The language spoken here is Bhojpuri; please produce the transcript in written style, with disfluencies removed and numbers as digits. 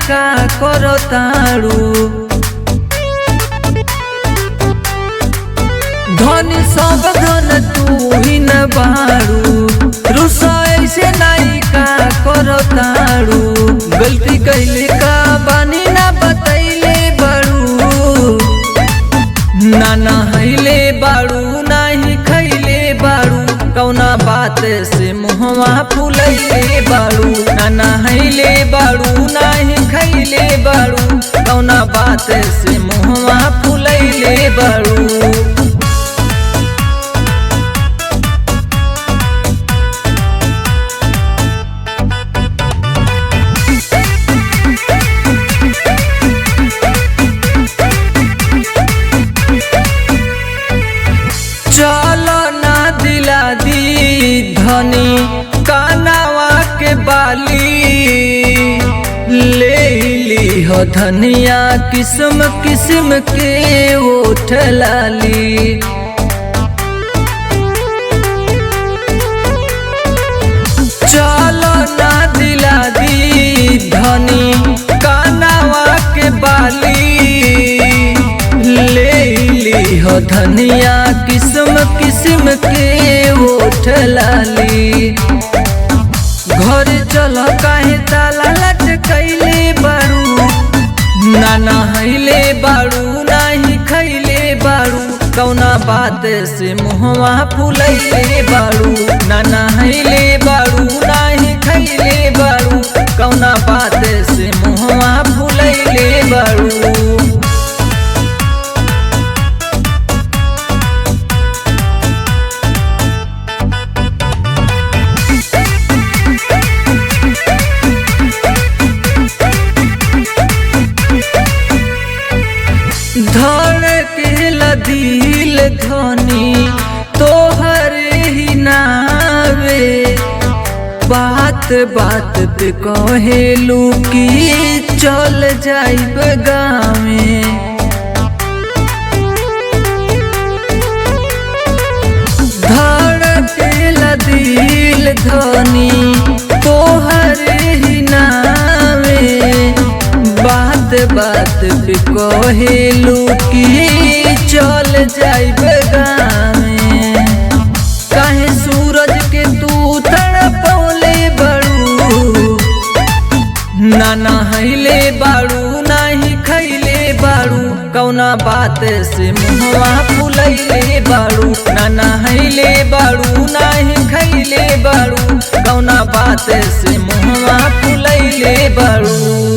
का करो तारू धनी सब धन तू ही न बारू रुसा ऐसे नहीं का करो तारू गलती कैले का बानी ना बतैले बारू ना नहैले बारू नाही खैले बारू कौना बात से मुहवा फुलैले बारू ना नहैले बारू नाही खैले बारू कौना बात से मुहवा फुलैले बारू। चलो ना दिला दी धनी कानावा के बाली ले ली हो धनिया किस्म किस्म के ओठ लाली चलो ना दिला दी धनी कानावा के बाली ले ली हो धनिया किस्म किस्म के ओठ लाली घर चल काहे ताला लटकैले बारू ना नहैले बारू नाही खैले बारू कौना बात से मुहवा फुलैले बारू ना नहैले बारू नाही खैले बारू कौना बात से मुहवा फुलैले बारू। धड़केला दिल धनी तोहर ही नावे बात बात पे कहेलू कि चल जाइब गाँवे धड़केला दिल धनी तोहर ही नावे बात बात पे कहेलू कि चल जाइब गाँवे काहे सूरज के तू तड़पौले बारू ना नहैले बारू नाही खैले बारू कौना बात से मुहवा फुलैले बारू ना नहैले बारू नाही खैले बारू कौना बात से मुहवा फुलैले बारू।